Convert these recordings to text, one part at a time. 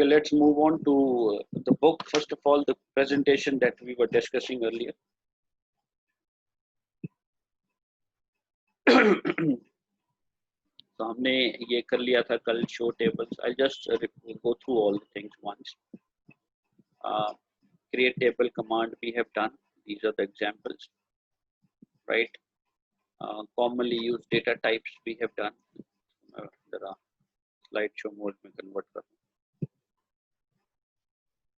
Okay, let's move on to the book. First of all, the presentation that we were discussing earlier. तो हमने ये कर लिया था कल, show tables. I'll just go through all the things once. Create table command we have done. These are the examples, right? Commonly used data types we have done. जरा slideshow mode में convert कर.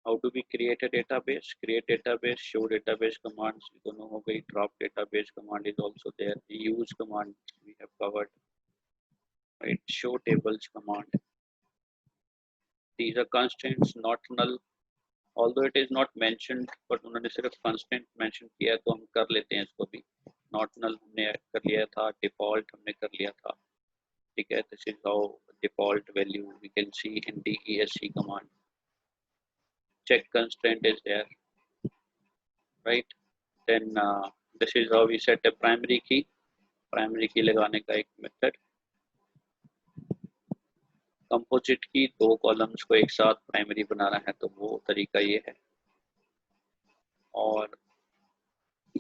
How do we create a database? Create database, show database commands. We don't know how drop database command is also there. The use command we have covered. Right, show tables command. These are constants, not null. Although it is not mentioned, but उन्होंने सिर्फ constant mention किया तो हम कर लेते हैं इसको भी. Not null हमने कर लिया था, default हमने कर लिया था. ठीक है, this is how default value we can see in DESC command. Check constraint is there, right? Then this is how we set a primary key. Primary key लगाने का एक method. कंपोजिट की दो कॉलम्स को एक साथ primary बनाना है तो वो तरीका ये है. और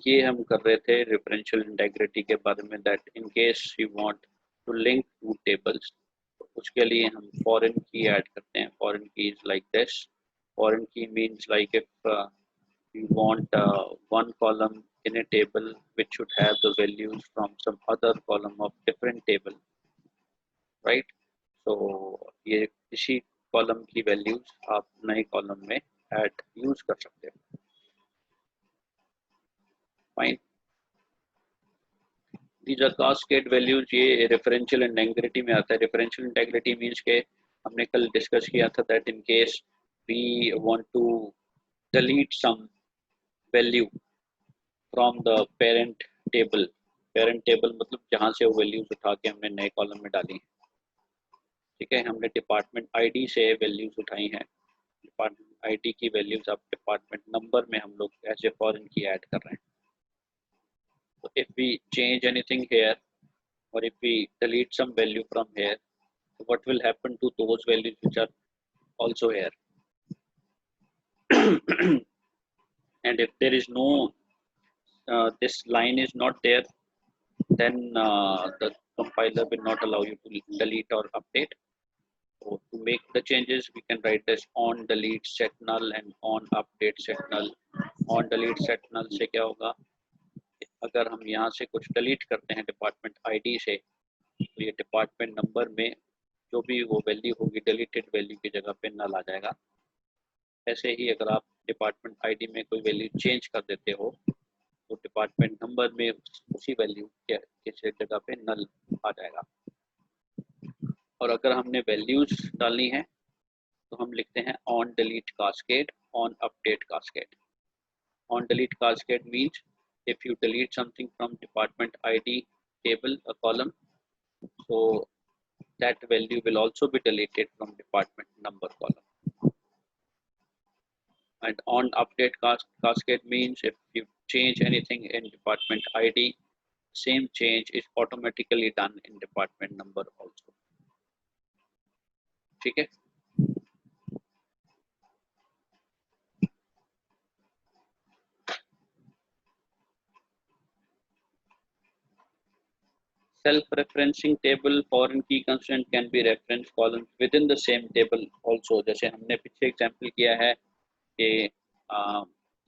ये हम कर रहे थे रेफरेंशियल इंटीग्रिटी के बारे में, that in case you want to link two tables, तो उसके लिए हम फॉरेन की ऐड करते हैं. फॉरेन की इज लाइक दिस. फॉरेन की means like if you want one column in a table which should have the values from some other column of different table, right? So ये इसी column की values आप नए column में add use कर सकते हो. Fine. These are cascade values. ये referential integrity में आता है. Referential integrity means के हमने कल discuss किया था that in case we want to delete some value from the parent table. Parent table मतलब जहाँ से वो values उठा के हमने नए column में डाली. ठीक है, हमने डिपार्टमेंट आईडी से वैल्यूज उठाई हैं. डिपार्टमेंट आईडी की वैल्यूज अब डिपार्टमेंट नंबर में हम लोग ऐसे फॉरेन की ऐड कर रहे हैं. तो if we change anything here और if we delete some value from here, what will happen to those values which are also here. And if there is no this line is not there, then the compiler will not allow you to delete or update. So to make the changes, we can write this on delete set null and on update set null. On delete set null से क्या होगा, अगर हम यहाँ से कुछ delete करते हैं डिपार्टमेंट आईडी से, तो ये डिपार्टमेंट नंबर में जो भी वो वैल्यू होगी डिलीटेड वैल्यू की जगह पे null आ जाएगा. ऐसे ही अगर आप डिपार्टमेंट आईडी में कोई वैल्यू चेंज कर देते हो तो डिपार्टमेंट नंबर में उसी वैल्यू किसी जगह पे null आ जाएगा. और अगर हमने वैल्यूज डालनी है तो हम लिखते हैं on delete cascade, on update cascade. On delete cascade means if you delete something from department ID table, a column, so that value will also be deleted from department number column. And on update cascade means if you change anything in department ID, same change is automatically done in department number also. ठीक है. Self-referencing table, foreign key constraint can be reference columns within the same table also. जैसे हमने पीछे example किया है कि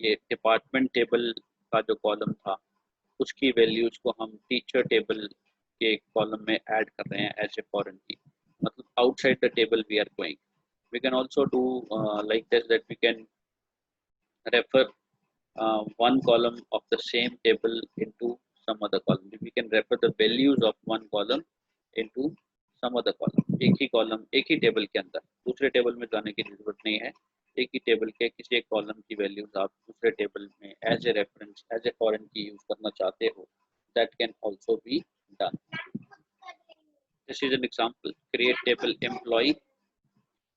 ये department table का जो कॉलम था उसकी वैल्यूज को हम टीचर टेबल के कॉलम में ऐड कर रहे हैं ऐसे फॉरेन की, मतलब outside the table we are going. We can also do like this, that we can refer one column of the same table into some other column. We can refer the values of one column into some other column. एक ही column एक ही table के अंदर, दूसरे table में जाने की जरूरत नहीं है. एक ही table के किसी एक column की values आप दूसरे table में as a reference, as a foreign key use करना चाहते हो, that can also be done. This is an example. Create table employee.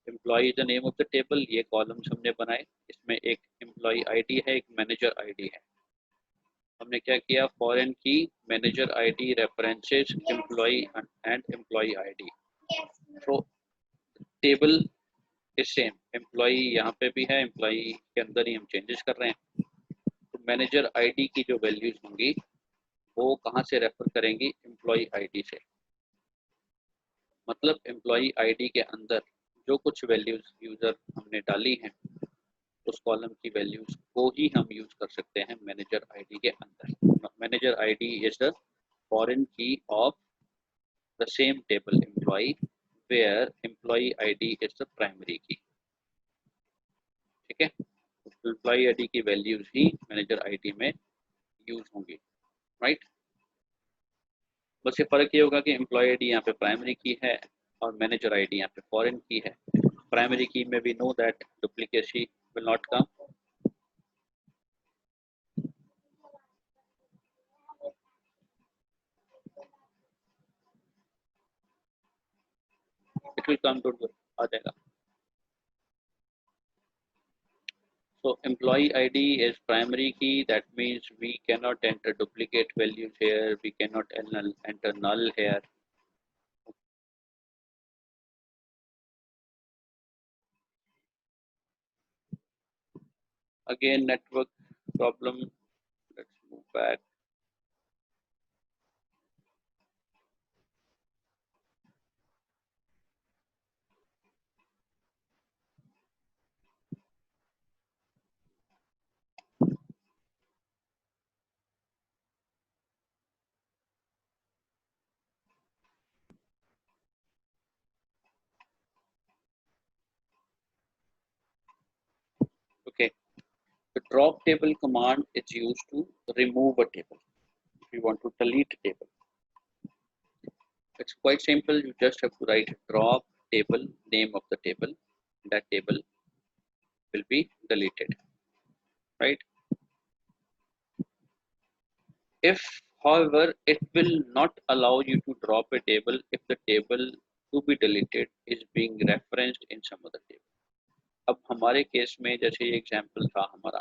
Employee is the name of the table. ये columns हमने बनाए, इसमें एक employee ID है, एक manager ID है. हमने क्या किया, foreign key manager ID references employee and employee ID. So table इस सेम एम्प्लॉई यहाँ पे भी है, एम्प्लॉई के अंदर ही हम चेंजेस कर रहे हैं। तो मैनेजर आईडी की जो वैल्यूज होंगी वो कहाँ से रेफर करेंगी, एम्प्लॉई आईडी से। मतलब एम्प्लॉई आईडी के अंदर जो कुछ वैल्यूज यूजर हमने डाली हैं उस कॉलम की वैल्यूज को ही हम यूज कर सकते हैं मैनेजर आईडी के अंदर। Manager ID is the foreign key of the same table employee where employee ID is the primary key. ठीक है, एम्प्लॉई आईडी की वैल्यूज ही मैनेजर आईडी में यूज होंगी, राइट। बस ये फर्क ये होगा कि एम्प्लॉय आईडी यहाँ पे प्राइमरी की है और मैनेजर आईडी यहाँ पे फॉरेन की है। प्राइमरी की में we know that duplicacy will not come. It will come, don't worry, आ जाएगा। So employee ID is primary key. That means we cannot enter duplicate values here. We cannot enter null here. Again, network problem. Let's move back. Okay. The drop table command is used to remove a table. If you want to delete a table, it's quite simple. You just have to write drop table, name of the table. That table will be deleted, right? If, however, it will not allow you to drop a table if the table to be deleted is being referenced in some other table. अब हमारे case में जैसे ये example था हमारा,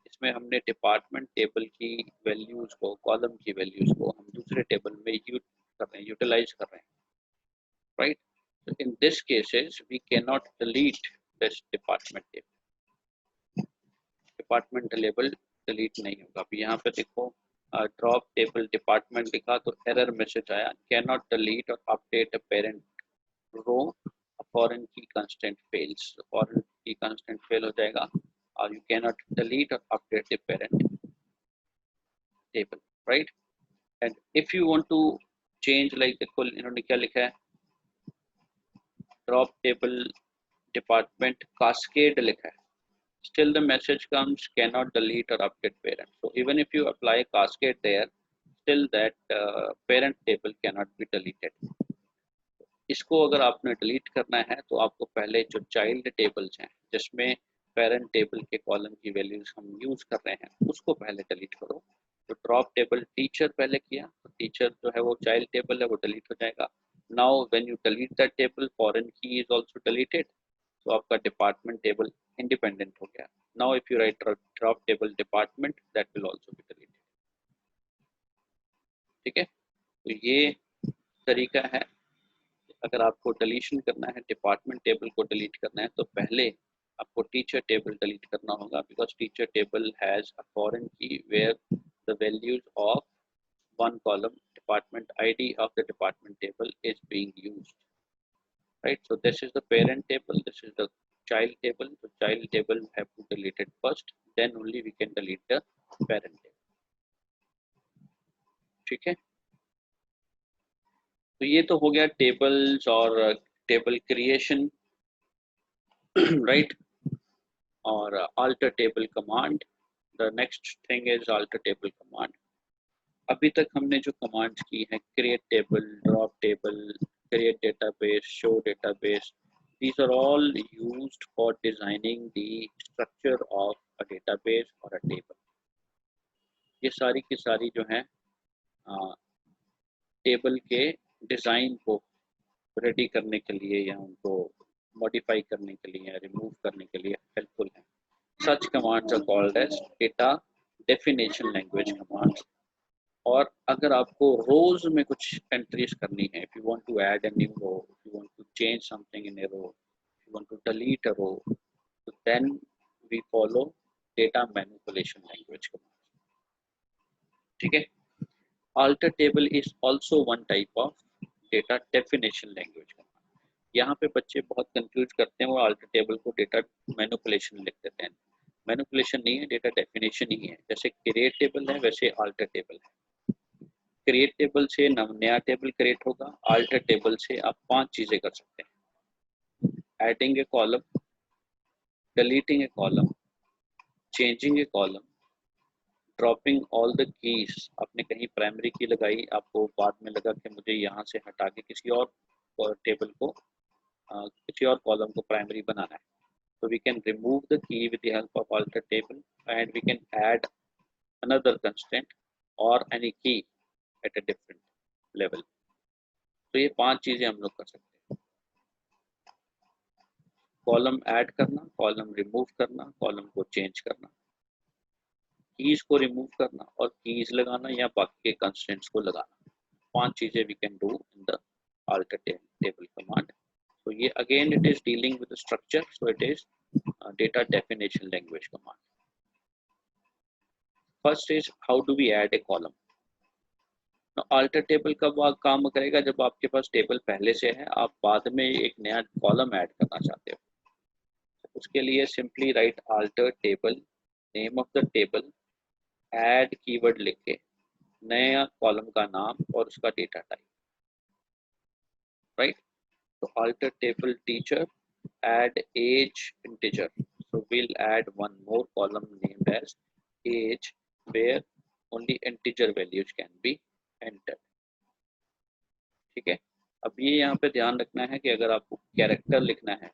इसमें हमने department table की वैल्यूज को, कॉलम की वैल्यूज को हम दूसरे टेबल में यूज कर रहे हैं, यूटिलाइज कर रहे हैं, right. So in this cases we cannot delete this department table. Department label delete नहीं होगा। अभी यहाँ पे देखो ड्रॉप टेबल डिपार्टमेंट लिखा तो एरर मैसेज आया, can not delete or update a parent row, foreign key constant fails. Foreign key constant fail हो जाएगा और you can not delete or update the parent table, right. And if you want to change, like देखो इन्होंने क्या लिखा है, drop table department cascade लिखा है, still the message comes cannot delete or update parent. So even if you apply cascade there, still that parent table cannot be deleted. इसको अगर आपने डिलीट करना है तो आपको पहले जो चाइल्ड टेबल्स हैं जिसमें पेरेंट टेबल के कॉलम की वैल्यूज हम यूज कर रहे हैं उसको पहले डिलीट करो। तो ड्रॉप टेबल टीचर पहले किया तो टीचर जो है वो चाइल्ड टेबल है वो डिलीट हो जाएगा। Now when you delete that table foreign की इज आल्सो डिलीटेड, तो आपका डिपार्टमेंट टेबल इंडिपेंडेंट हो गया। Now if you right drop table department that will also be deleted. ठीक है, तो ये तरीका है। अगर आपको डिलीशन करना है, डिपार्टमेंट टेबल को डिलीट करना है, तो पहले आपको टीचर टेबल डिलीट करना होगा, because teacher table has a foreign key where the values of one column department ID of the department table is being used, right? So this is the parent table, this is the child table. So child table have to delete it first, then only we can delete the parent table. ठीक है, तो ये तो हो गया tables और table creation, right, और alter table command. The next thing is alter table command. अभी तक हमने जो कमांड्स की हैं, create table, drop table, create database, show database, these are all used for designing the structure of a database or a table. ये सारी की सारी जो हैं टेबल के डिज़ाइन को रेडी करने के लिए या उनको मॉडिफाई करने के लिए या रिमूव करने के लिए हेल्पफुल हैं। Such commands are called as data definition language commands. और अगर आपको रोज में कुछ एंट्रीज करनी है, if you want to add a new row, if you want to change something in a row, if you want to delete a row, so then we follow data manipulation language command. ठीक है. Alter table is also one type of data definition language command. यहाँ पे बच्चे बहुत confuse करते हैं, वो alter table को डेटा मैनिपुलेशन लिख देते हैं. मैनिपुलेशन नहीं है, डेटा डेफिनेशन ही है. जैसे क्रिएट टेबल है वैसे अल्टर टेबल है. क्रिएट टेबल से नया टेबल क्रिएट होगा. अल्टर टेबल से आप 5 चीजें कर सकते हैं: adding A column, deleting A column, changing A column, dropping all the keys. आपने कहीं प्राइमरी की लगाई, आपको बाद में लगा कि मुझे यहाँ से हटा के किसी और टेबल को किसी और कॉलम को प्राइमरी बनाना है, so we can remove the key with the help of alter table and we can add another constraint or any key at a different level. तो ये 5 चीजें हम लोग कर सकते हैं: कॉलम ऐड करना, कॉलम रिमूव करना, कॉलम को चेंज करना, कीज को रिमूव करना और कीज लगाना या बाकी के कंस्ट्रेंट्स को लगाना. 5 चीजें we can do in the alter table command. So ये again it is dealing with the structure, so it is data definition language command. First is how do we add a column. Now alter table कब काम करेगा? जब आपके पास table पहले से है, आप बाद में एक नया कॉलम ऐड करना चाहते हो. उसके लिए simply write alter table, name of the table, add keyword लिख के नया कॉलम का नाम और उसका डेटा टाइप. राइट. तो alter table teacher, add age integer, so we'll add one more column named as age where only integer values can be entered. ठीक है. अब ये यहाँ पे ध्यान रखना है कि अगर आपको कैरेक्टर लिखना है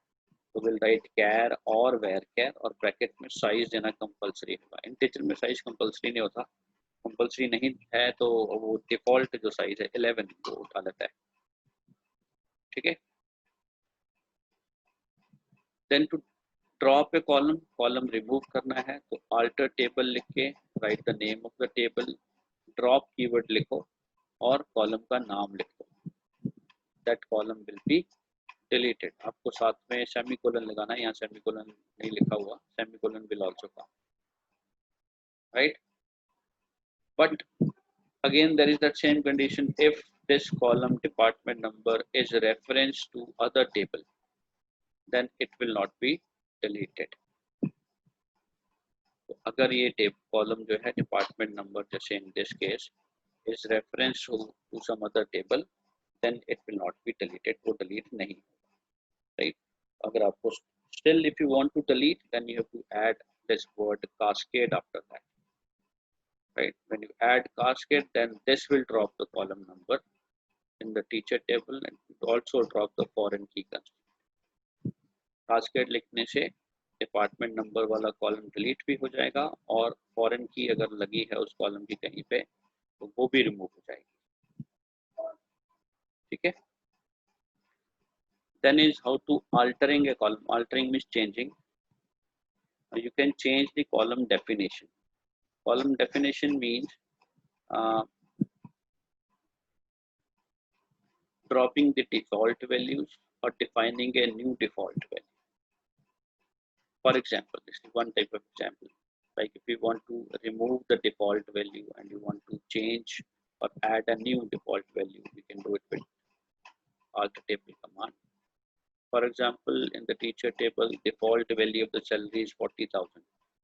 तो we'll write char और varchar और ब्रैकेट में साइज देना कंपलसरी होगा. इंटीजर में साइज कंपलसरी नहीं होता. कंपलसरी नहीं है तो वो डिफॉल्ट जो साइज है 11 वो उठा लेता है. ठीक है. Then to drop a column, column remove करना है तो alter table लिख के write the name of the table, drop keyword लिखो और column का नाम लिख दो. That column will be deleted. आपको साथ में semicolon लगाना है. यहाँ semicolon नहीं लिखा हुआ. Semicolon will also come. Right? But again there is that same condition. If this column department number is reference to other table, then it will not be deleted. तो अगर ये टेब कॉलम जो है डिपार्टमेंट नंबर जैसे in this case is reference to some other table, then it will not be deleted. वो delete नहीं होगा. Right. अगर आपको still if you want to delete then you have to add this word cascade after that. Right. When you add cascade then this will drop the column number in the teacher table and also drop the foreign key constraint. Cascade लिखने से department number वाला column delete भी हो जाएगा और foreign की अगर लगी है उस कॉलम की कहीं पे तो वो भी रिमूव हो जाएगी. ठीक है. Then is how to altering a column. Altering means changing. You can change the column definition. Column definition means dropping the default values or defining a new default value. For example, this is one type of example. Like if you want to remove the default value and you want to change or add a new default value, you can do it with alter table command. For example, in the teacher table, default value of the salary is 40,000.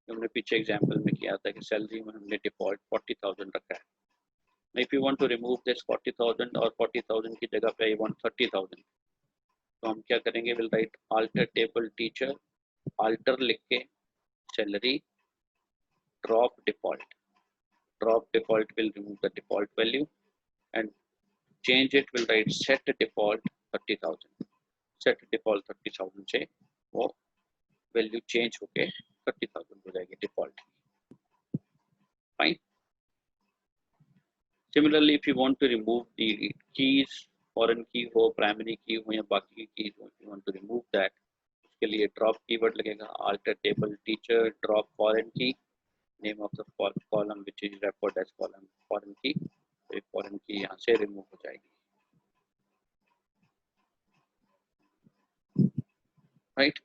हमने पीछे example में किया था कि salary में हमने default 40,000 रखा है. If you want to remove this 40,000 और 40,000 की जगह पे you want 30,000, तो हम क्या करेंगे? We'll write alter table teacher, alter लिख के salary, drop default. Drop default will remove the default value and change it will write set default 30,000. Set default 30,000 से वो value change होके 30,000 हो जाएगी default. Fine. Similarly, if you want to remove the keys, foreign key हो, primary key हो या बाकी की keys हो, if you want to remove that, उसके लिए drop keyword लगेगा. Alter table teacher, drop foreign key, name of the column which is referred as column foreign key. तो foreign key यहाँ से remove हो जाएगी. Right?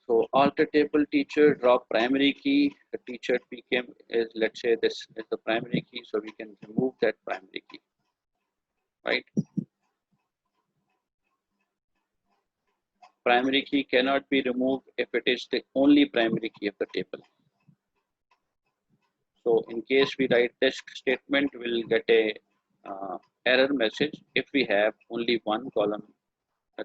So alter table teacher drop primary key. The teacher became is, let's say this is the primary key, so we can remove that primary key, right? Primary key cannot be removed if it is the only primary key of the table. So in case we write this statement, we'll get a error message if we have only one column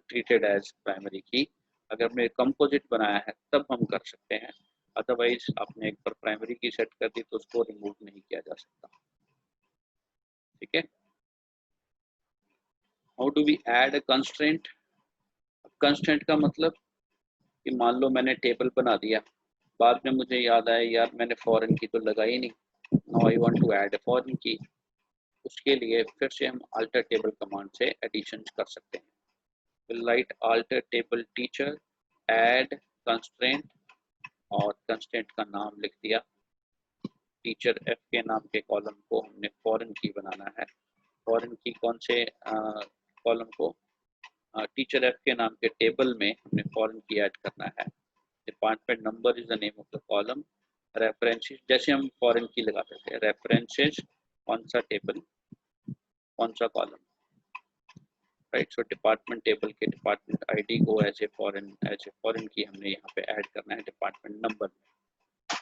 treated as primary key. अगर हमने composite बनाया है तब हम कर सकते हैं, otherwise आपने एक बार प्राइमरी की सेट कर दी तो उसको रिमूव नहीं किया जा सकता, ठीक है। How do we add a constraint? Constraint का मतलब कि मान लो मैंने टेबल बना दिया, बाद में मुझे याद आया यार मैंने फॉरेन की तो लगाई नहीं, now I want to add a foreign key. उसके लिए फिर से हम अल्टर टेबल कमांड से एडिशन कर सकते हैं। Will write alter table teacher add constraint और कंस्ट्रेंट का नाम लिख दिया। टीचर एफ के नाम के कॉलम को हमने फॉरेन की बनाना है। फॉरेन की कौन से कॉलम को? टीचर एफ के नाम के टेबल में हमने फॉरेन की ऐड करना है। Department number is the name of the column. References जैसे हम फॉरेन की लगाते थे, रेफरेंसेस कौन सा टेबल कौन सा कॉलम, राइट। सो डिपार्टमेंट टेबल के डिपार्टमेंट आईडी को एज ए फॉरेन की हमने यहाँ पे ऐड करना है डिपार्टमेंट नंबर में।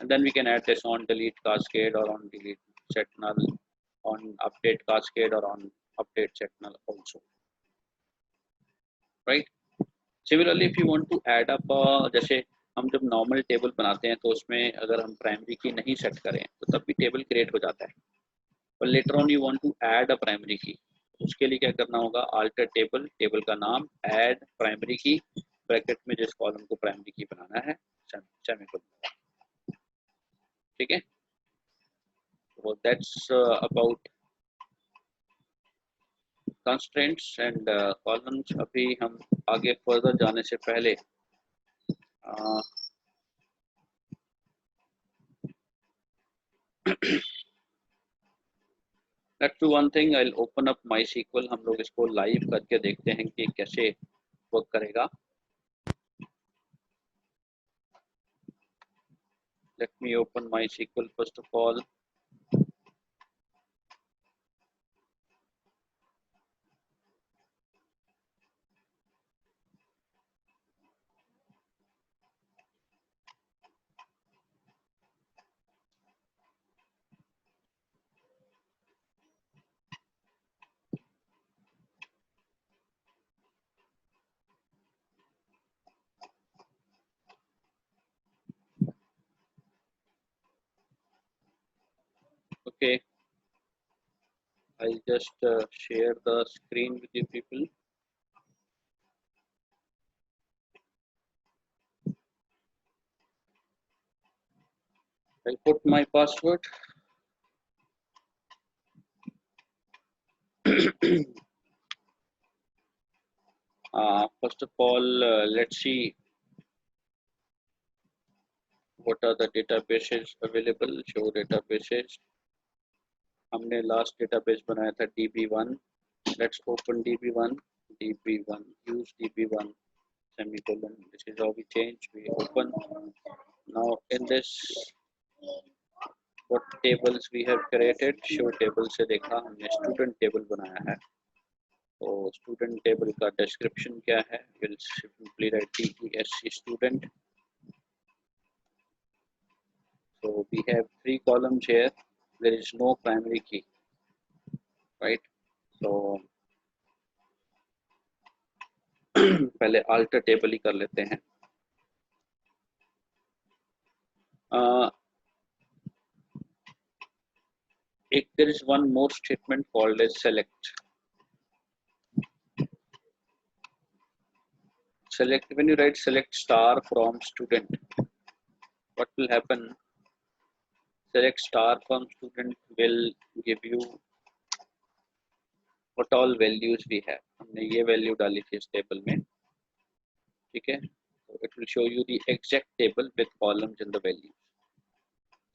And then we can add this on delete cascade or on delete set null, on update cascade or on update set null also, right? Similarly, if you want to add up जैसे हम जब normal table बनाते हैं तो उसमें अगर हम primary की नहीं सेट करें तो तब भी टेबल क्रिएट हो जाता है, पर later on you want to add a primary key, उसके लिए क्या करना होगा? अल्टर टेबल, टेबल का नाम, ऐड प्राइमरी की, ब्रैकेट में जिस कॉलम को प्राइमरी की बनाना है सेमीकोलन, ठीक है। So that's about constraints and columns. अभी हम आगे further जाने से पहले let's do one thing. I'll open up MySQL. हम लोग इसको लाइव करके देखते हैं कि कैसे वर्क करेगा। Let me open MySQL first of all. Okay, I'll just share the screen with you people. I'll put my password. First of all, let's see what are the databases available. Show databases. हमने last database बनाया था db1. Let's open db1. db1 use db1 semicolon. This is how we change. We open. Now in this, what tables we have created? Show table से देखा हमने student table बनाया है, तो student table का description क्या है? We'll simply write DESC student. So we have 3 columns here. There is no primary key, right? So पहले alter table ही कर लेते हैं। There is one more statement called as select. Select, when you write select star from student, what will happen? Select star from student will give you what all values we have. हमने ये value डाली थी इस table में, ठीक है? So it will show you the exact table with columns and the values.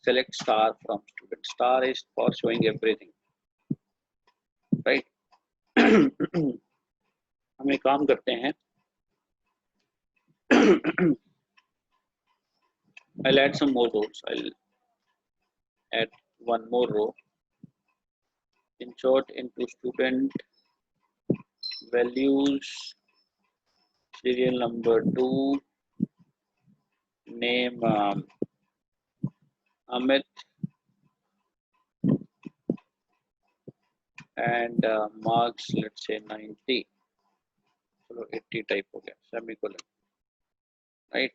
Select star from student. Star is for showing everything, right? हम एक काम करते हैं, I'll add some more rows. I'll add one more row. Insert into student values, serial number 2, name Amit, and marks let's say 90. चलो 80 type हो गया, semicolon, right.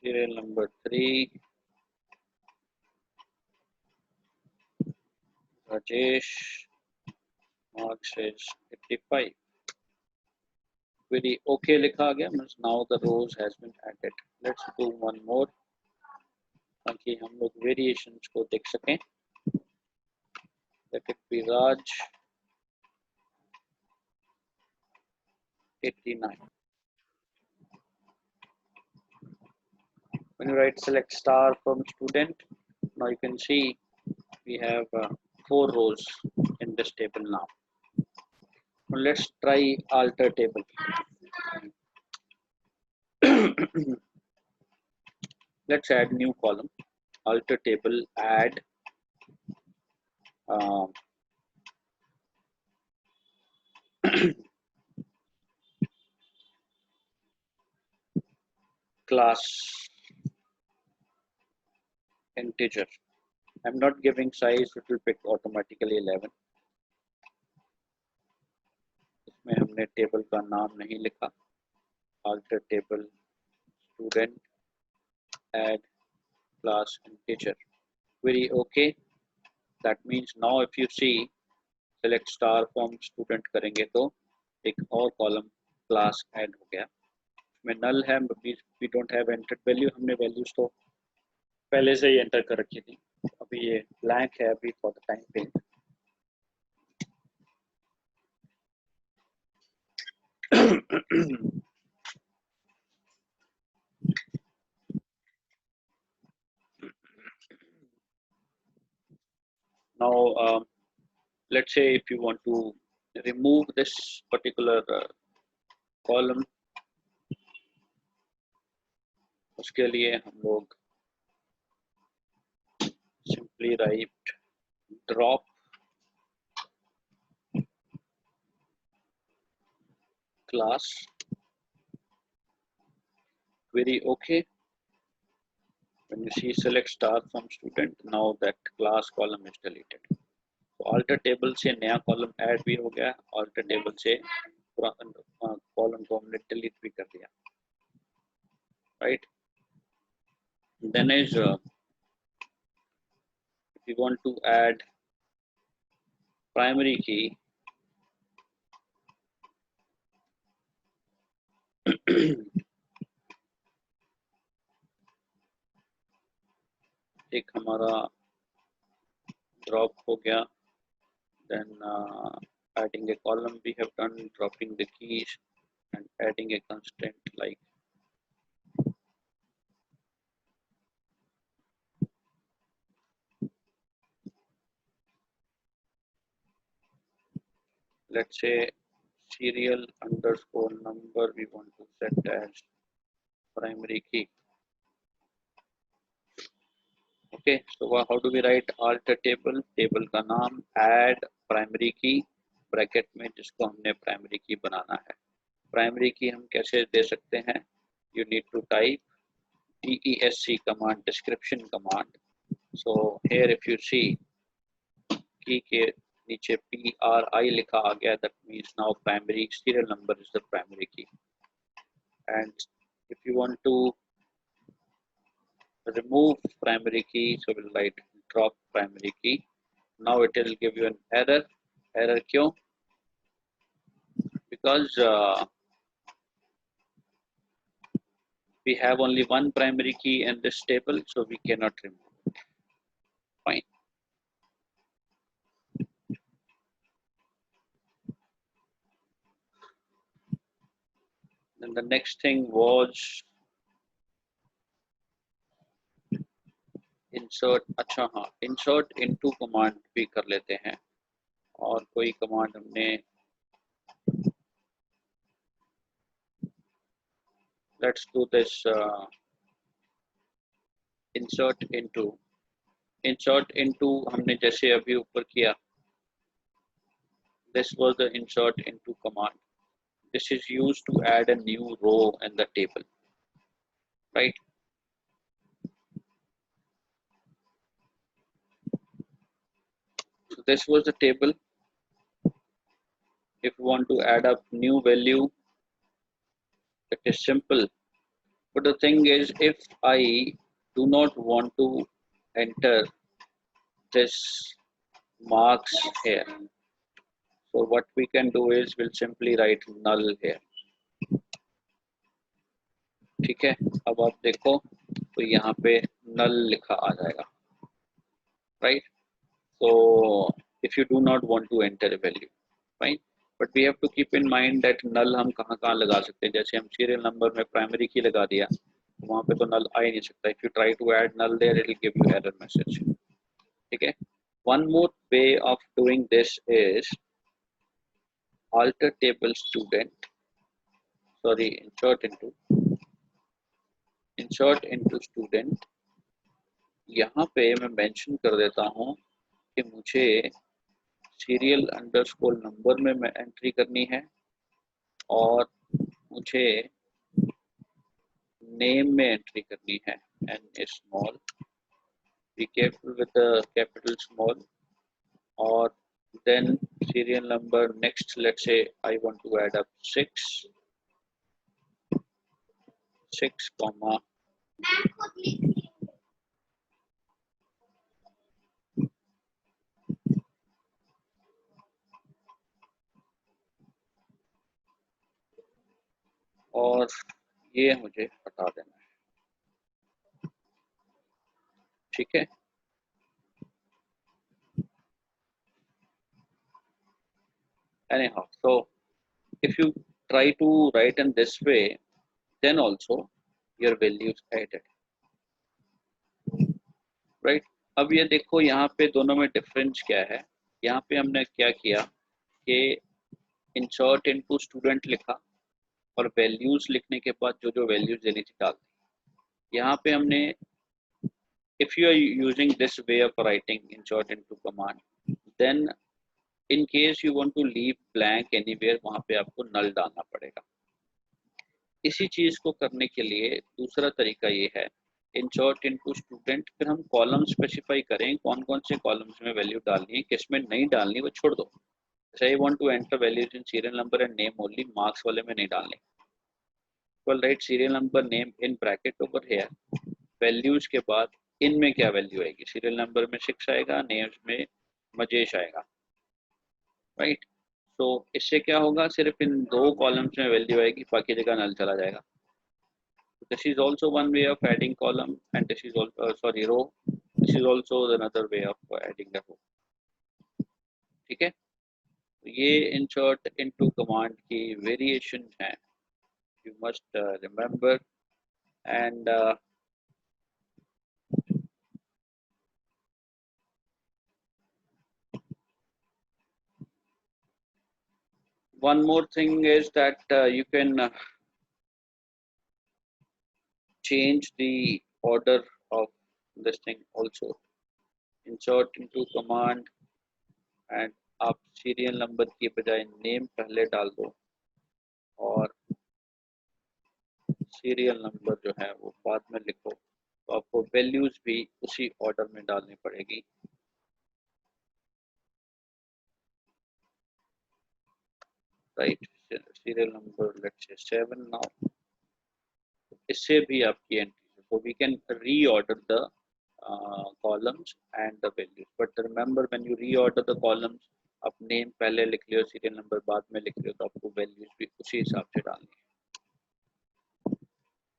Serial number 3, Rajesh, marks is 85. Query okay लिखा गया, means now the rows has been added. Let's do one more ताकि हम लोग variations को देख सकें. Let it be Raj 89. When you write select star from student, now you can see we have 4 rows in this table now. Now let's try alter table. Let's add new column. Alter table, add class integer. I'm not giving size, it will pick automatically 11. इसमें हमने table का नाम नहीं लिखा. Alter table, student, add class integer. Query okay. That means now if you see select star from student करेंगे तो एक और column class add हो गया. इसमें null है, we don't have entered value. हमने values तो पहले से ही enter कर रखी थी. अभी ये blank है अभी for the time being. Now let's say if you want to remove this particular column, उसके लिए हम लोग simply write drop class, query okay. When you see select star from student, now that class column is deleted. So alter table से नया column add भी हो गया, alter table से column को हमने delete भी कर दिया, right? Then is if you want to add primary key, एक हमारा drop हो गया. Then adding a column we have done, dropping the keys and adding a constraint like let's say serial underscore number we want to set as primary key. Okay, so how do we write alter table? Table का नाम add primary key bracket में जिसको हमने primary key बनाना है. Primary key हम कैसे दे सकते हैं? You need to type desc command, description command. So here if you see key के नीचे PRI लिखा आ गया, that means now primary serial number is the primary key. And if you want to remove primary key, so we'll write drop primary key. Now it will give you an error. Error क्यों? Because we have only one primary key in this table, so we cannot remove it. Fine. Then the next thing was insert. अच्छा हाँ, insert into command भी कर लेते हैं. और कोई command हमने let's do this insert into हमने जैसे अभी ऊपर किया, this was the insert into command. This is used to add a new row in the table, right? So this was the table. If you want to add up new value, it is simple. But the thing is, if I do not want to enter this marks here, so what we can do is we'll simply write null here. ठीक है, अब आप देखो तो यहाँ पे null लिखा आ जाएगा, right? So if you do not want to enter a value, fine. But we have to keep in mind that null हम कहाँ कहाँ लगा सकते हैं. जैसे हम serial number में primary key लगा दिया, वहाँ पे तो null आ ही नहीं सकता. If you try to add null there, it will give you error message. ठीक है. One more way of doing this is alter table student. Sorry, insert into student. यहाँ पे मैं मेंशन कर देता हूँ कि मुझे सीरियल अंडरस्कोर नंबर में मैं एंट्री करनी है और मुझे नेम में एंट्री करनी है. N is small, be careful with the capital small, और then serial number. Next, let's say I want to add up 6 comma और ये मुझे हटा देना है. ठीक है. Anyhow, so if you try to write in this way, then also your values added, right? अब ये देखो यहाँ पे दोनों में डिफरेंस क्या है. यहाँ पे हमने क्या किया कि insert into student लिखा और वैल्यूज लिखने के बाद जो जो वैल्यूज देनी थी डाल दी. यहाँ पे हमने, if you are using this way of writing insert into command, then in case you want to leave blank anywhere, वहाँ पे आपको null डालना पड़ेगा. इसी चीज को करने के लिए दूसरा तरीका ये है, insert into student. फिर हम कॉलम स्पेसिफाई करें कौन कौन से कॉलम्स में वैल्यू डालनी है, किस में नहीं डालनी वो छोड़ दो. जैसे I want to enter values in serial number and name only, marks वाले में नहीं डालने. well, write serial number name in bracket over here. Values के बाद इनमें क्या वैल्यू आएगी, सीरियल नंबर में 6 आएगा, नेम्स में मजेश आएगा, राइट? तो इससे क्या होगा, सिर्फ इन दो कॉलम्स में वैल्यू आएगी, बाकी जगह नल चला जाएगा. This is also one way of adding column and this is sorry row. This is also another way of adding the row. ठीक है. ये इंसर्ट इनटू कमांड की वेरिएशन है, you must remember. And one more thing is that you can change the order of this thing also. Insert into command and आप serial number की बजाय name पहले डाल दो और serial number जो है वो बाद में लिखो, तो आपको values भी उसी order में डालनी पड़ेगी. Right, serial number let's say 7 now. इससे भी आपकी entry, so we can reorder the columns and the values. But remember, when you reorder the columns, आप name पहले लिख लियो, serial number बाद में लिख लियो, तो आपको values भी उसी हिसाब से डालनी है.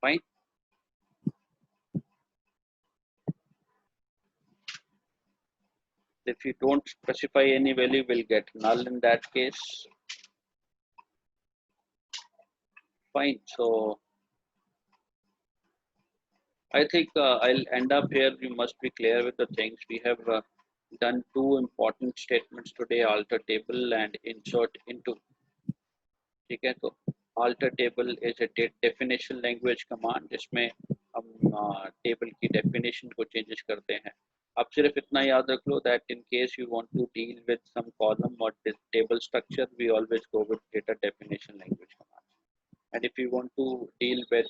Fine. If you don't specify any value, we'll get null in that case. Fine. So I think I'll end up here. You must be clear with the things. We have done two important statements today, alter table and insert into. ठीक है, तो alter table is a definition language command जिसमें हम table की definition को changes करते हैं. अब सिर्फ इतना याद रख लो that in case you want to deal with some column or table structure, we always go with data definition language command. And if you want to deal with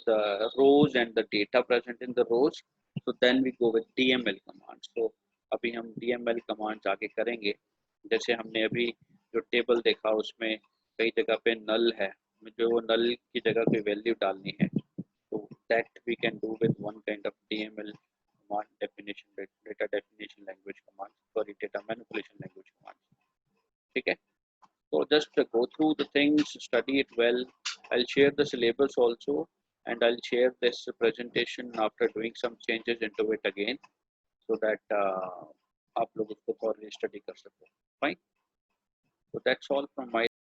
rows and the data present in the rows, so then we go with DML command. So अभी हम DML command आगे करेंगे. जैसे हमने अभी जो table देखा उसमें कई जगह पे null है, जो वो null की जगह कोई वैल्यू डालनी है, तो that we can do with one kind of DML command, definition data definition language command, sorry data manipulation language command. ठीक है. So just go through the things, study it well. I'll share the syllabus also, and I'll share this presentation after doing some changes into it again, so that आप लोग उसको और study कर सको. Fine. So that's all from my